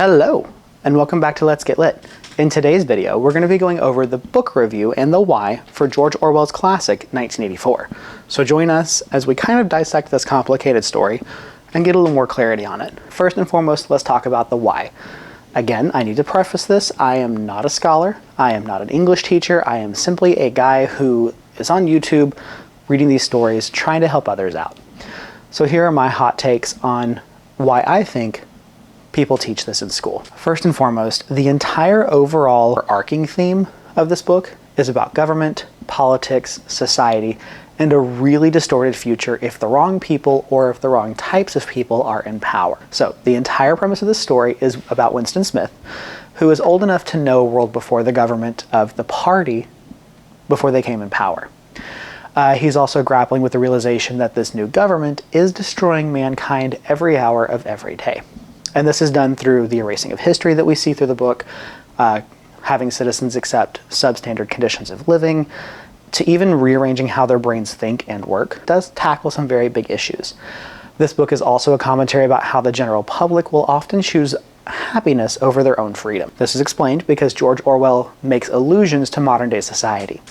Hello, and welcome back to Let's Get Lit. In today's video, we're going to be going over the book review and the why for George Orwell's classic 1984. So join us as we kind of dissect this complicated story and get a little more clarity on it. First and foremost, let's talk about the why. Again, I need to preface this, I am not a scholar, I am not an English teacher, I am simply a guy who is on YouTube reading these stories, trying to help others out. So here are my hot takes on why I think people teach this in school. First and foremost, the entire overall arcing theme of this book is about government, politics, society, and a really distorted future if the wrong people or if the wrong types of people are in power. So the entire premise of this story is about Winston Smith, who is old enough to know a world before the government of the party before they came in power. He's also grappling with the realization that this new government is destroying mankind every hour of every day. And this is done through the erasing of history that we see through the book, having citizens accept substandard conditions of living, to even rearranging how their brains think and work. It does tackle some very big issues. This book is also a commentary about how the general public will often choose happiness over their own freedom. This is explained because George Orwell makes allusions to modern day society.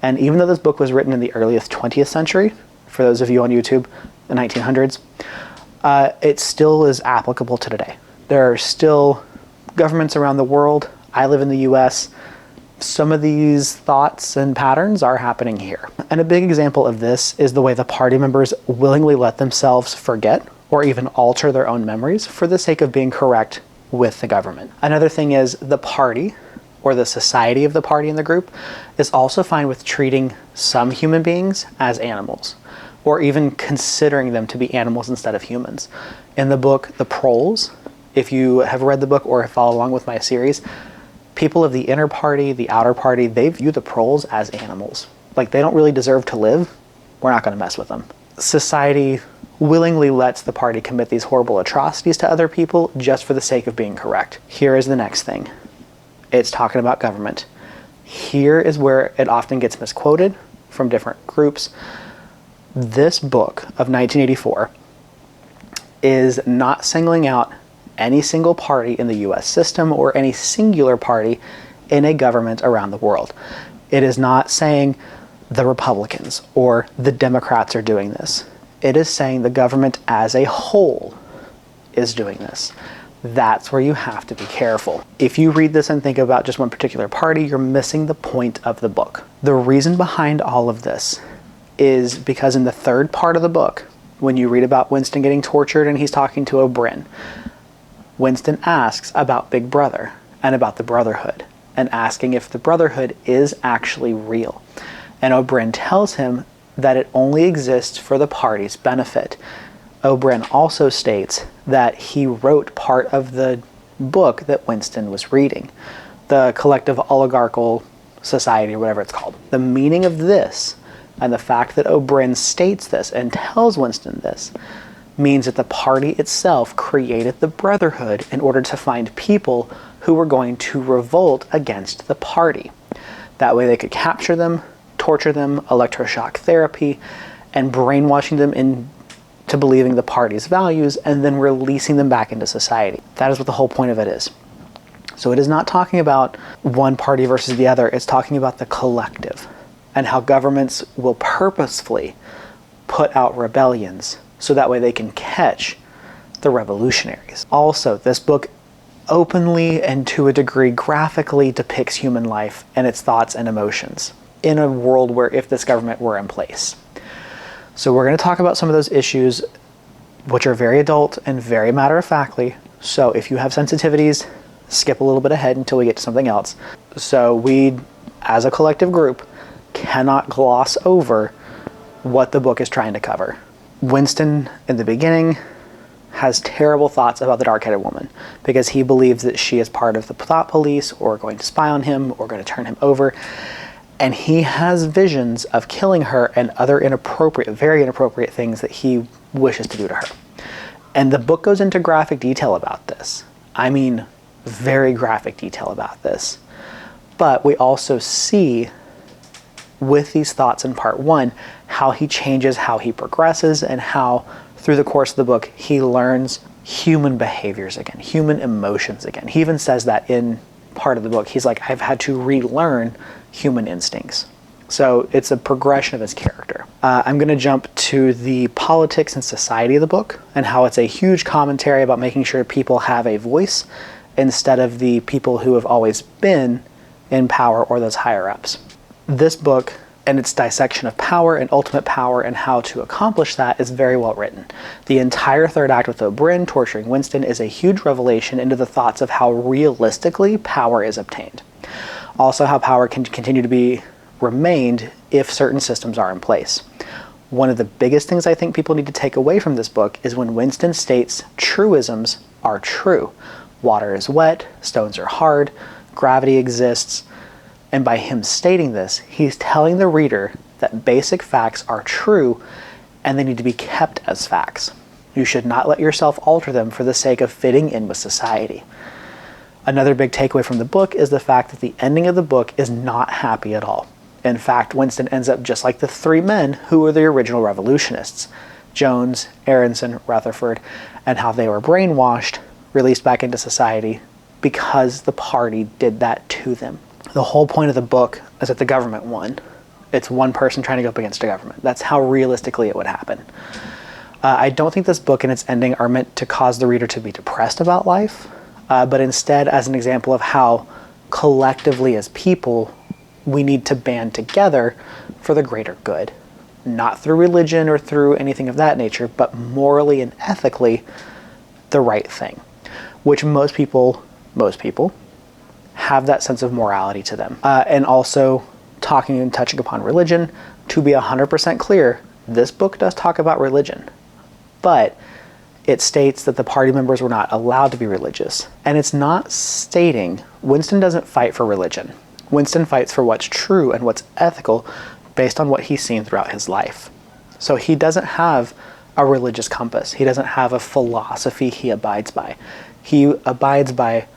And even though this book was written in the earliest 20th century, for those of you on YouTube, the 1900s, it still is applicable to today. There are still governments around the world. I live in the US. Some of these thoughts and patterns are happening here. And a big example of this is the way the party members willingly let themselves forget or even alter their own memories for the sake of being correct with the government. Another thing is the party, or the society of the party in the group, is also fine with treating some human beings as animals, or even considering them to be animals instead of humans. In the book, The Proles, if you have read the book or have followed along with my series, people of the inner party, the outer party, they view the Proles as animals. Like, they don't really deserve to live. We're not going to mess with them. Society willingly lets the party commit these horrible atrocities to other people just for the sake of being correct. Here is the next thing. It's talking about government. Here is where it often gets misquoted from different groups. This book of 1984 is not singling out any single party in the US system or any singular party in a government around the world. It is not saying the Republicans or the Democrats are doing this. It is saying the government as a whole is doing this. That's where you have to be careful. If you read this and think about just one particular party, you're missing the point of the book. The reason behind all of this is because in the third part of the book, when you read about Winston getting tortured and he's talking to O'Brien, Winston asks about Big Brother and about the Brotherhood, and asking if the Brotherhood is actually real. And O'Brien tells him that it only exists for the party's benefit. O'Brien also states that he wrote part of the book that Winston was reading, the Collective Oligarchical Society, or whatever it's called. The meaning of this, and the fact that O'Brien states this and tells Winston this, means that the party itself created the Brotherhood in order to find people who were going to revolt against the party. That way they could capture them, torture them, electroshock therapy, and brainwashing them into believing the party's values and then releasing them back into society. That is what the whole point of it is. So it is not talking about one party versus the other, it's talking about the collective and how governments will purposefully put out rebellions so that way they can catch the revolutionaries. Also, this book openly and to a degree graphically depicts human life and its thoughts and emotions in a world where if this government were in place. So we're going to talk about some of those issues which are very adult and very matter-of-factly. So if you have sensitivities, skip a little bit ahead until we get to something else. So we, as a collective group, cannot gloss over what the book is trying to cover. Winston, in the beginning, has terrible thoughts about the dark-headed woman because he believes that she is part of the thought police or going to spy on him or going to turn him over. And he has visions of killing her and other inappropriate, very inappropriate things that he wishes to do to her. And the book goes into graphic detail about this. I mean, very graphic detail about this. But we also see with these thoughts in part one, how he changes, how he progresses, and how through the course of the book, he learns human behaviors again, human emotions again. He even says that in part of the book. He's like, I've had to relearn human instincts. So it's a progression of his character. I'm going to jump to the politics and society of the book and how it's a huge commentary about making sure people have a voice instead of the people who have always been in power or those higher ups. This book and its dissection of power and ultimate power and how to accomplish that is very well written. The entire third act with Oberyn torturing Winston is a huge revelation into the thoughts of how realistically power is obtained. Also how power can continue to be remained if certain systems are in place. One of the biggest things I think people need to take away from this book is when Winston states truisms are true. Water is wet, stones are hard, gravity exists, and by him stating this, he's telling the reader that basic facts are true and they need to be kept as facts. You should not let yourself alter them for the sake of fitting in with society. Another big takeaway from the book is the fact that the ending of the book is not happy at all. In fact, Winston ends up just like the three men who were the original revolutionists, Jones, Aronson, Rutherford, and how they were brainwashed, released back into society because the party did that to them. The whole point of the book is that the government won. It's one person trying to go up against the government. That's how realistically it would happen. I don't think this book and its ending are meant to cause the reader to be depressed about life, but instead as an example of how collectively as people we need to band together for the greater good. Not through religion or through anything of that nature, but morally and ethically the right thing. Which most people have that sense of morality to them. And also talking and touching upon religion, to be 100% clear, this book does talk about religion. But it states that the party members were not allowed to be religious. And it's not stating, Winston doesn't fight for religion. Winston fights for what's true and what's ethical based on what he's seen throughout his life. So he doesn't have a religious compass. He doesn't have a philosophy he abides by. He abides by,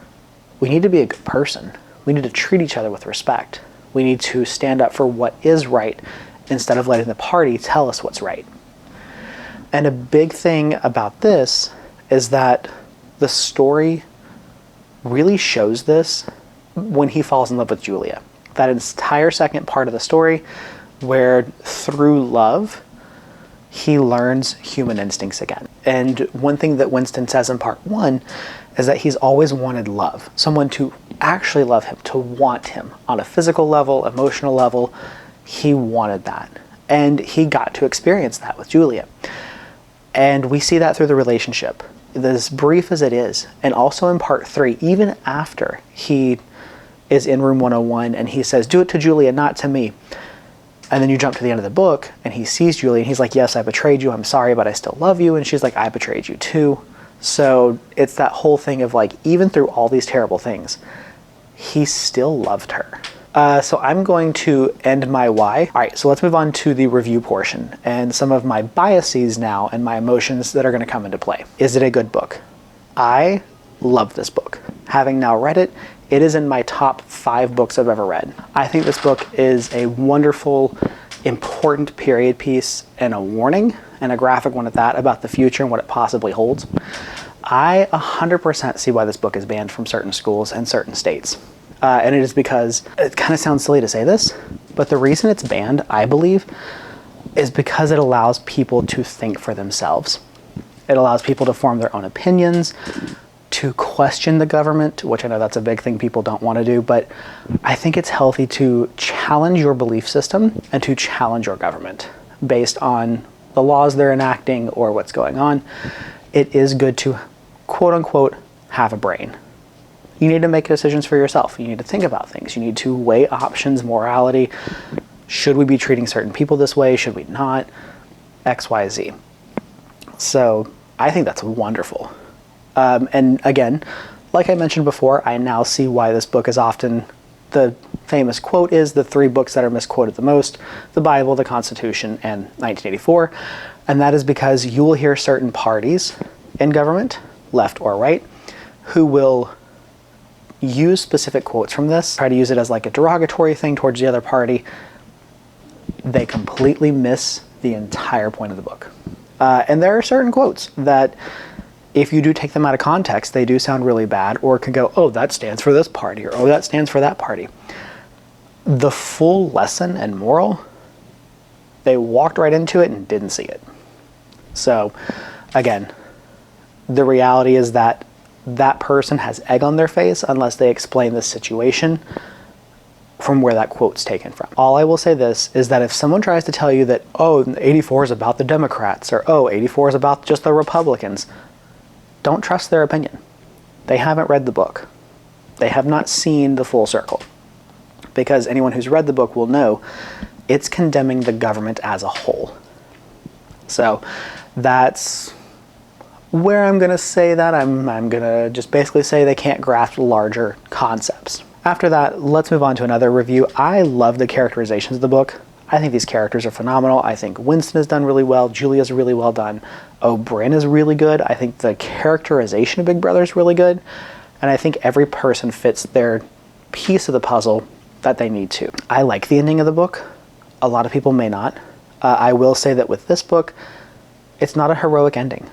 we need to be a good person. We need to treat each other with respect. We need to stand up for what is right instead of letting the party tell us what's right. And a big thing about this is that the story really shows this when he falls in love with Julia. That entire second part of the story where through love, he learns human instincts again. And one thing that Winston says in part one is that he's always wanted love. Someone to actually love him, to want him on a physical level, emotional level. He wanted that. And he got to experience that with Julia. And we see that through the relationship, as brief as it is. And also in part three, even after he is in room 101 and he says, do it to Julia, not to me. And then you jump to the end of the book and he sees Julia and he's like, yes, I betrayed you. I'm sorry, but I still love you. And she's like, I betrayed you too. So it's that whole thing of like, even through all these terrible things, he still loved her. So I'm going to end my why. All right, so let's move on to the review portion and some of my biases now and my emotions that are going to come into play. Is it a good book? I love this book. Having now read it, it is in my top 5 books I've ever read. I think this book is a wonderful, important period piece and a warning, and a graphic one at that, about the future and what it possibly holds. I 100% see why this book is banned from certain schools and certain states. And it is because, it kind of sounds silly to say this, but the reason it's banned, I believe, is because it allows people to think for themselves. It allows people to form their own opinions, to question the government, which I know that's a big thing people don't want to do, but I think it's healthy to challenge your belief system and to challenge your government based on the laws they're enacting or what's going on. It is good to, quote unquote, have a brain. You need to make decisions for yourself. You need to think about things. You need to weigh options, morality. Should we be treating certain people this way? Should we not? X, Y, Z. So I think that's wonderful. And again, like I mentioned before, I now see why this book is often, the famous quote is, the 3 books that are misquoted the most: the Bible, the Constitution, and 1984. And that is because you will hear certain parties in government, left or right, who will use specific quotes from this, try to use it as like a derogatory thing towards the other party. They completely miss the entire point of the book. And there are certain quotes that if you do take them out of context, they do sound really bad, or could go, oh, that stands for this party, or oh, that stands for that party. The full lesson and moral, they walked right into it and didn't see it. So, again, the reality is that that person has egg on their face unless they explain the situation from where that quote's taken from. All I will say this is that if someone tries to tell you that, oh, 84 is about the Democrats, or oh, 84 is about just the Republicans, don't trust their opinion. They haven't read the book. They have not seen the full circle. Because anyone who's read the book will know it's condemning the government as a whole. So that's where I'm going to say that. I'm going to just basically say they can't grasp larger concepts. After that, let's move on to another review. I love the characterizations of the book. I think these characters are phenomenal. I think Winston is done really well. Julia's really well done. O'Brien is really good. I think the characterization of Big Brother is really good. And I think every person fits their piece of the puzzle that they need to. I like the ending of the book. A lot of people may not. I will say that with this book, it's not a heroic ending.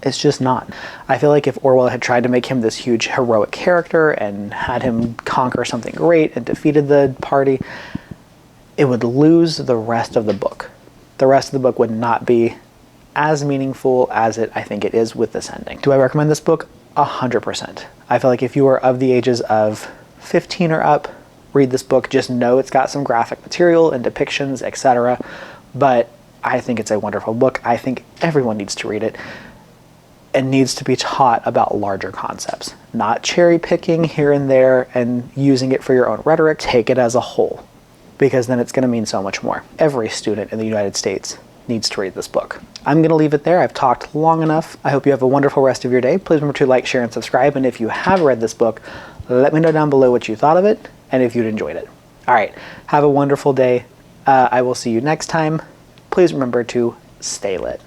It's just not. I feel like if Orwell had tried to make him this huge heroic character and had him conquer something great and defeated the party, it would lose the rest of the book. The rest of the book would not be as meaningful as I think it is with this ending. Do I recommend this book? 100%. I feel like if you are of the ages of 15 or up, read this book. Just know it's got some graphic material and depictions, etc. But I think it's a wonderful book. I think everyone needs to read it and needs to be taught about larger concepts. Not cherry picking here and there and using it for your own rhetoric. Take it as a whole, because then it's going to mean so much more. Every student in the United States needs to read this book. I'm going to leave it there. I've talked long enough. I hope you have a wonderful rest of your day. Please remember to like, share, and subscribe. And if you have read this book, let me know down below what you thought of it and if you'd enjoyed it. All right, have a wonderful day. I will see you next time. Please remember to stay lit.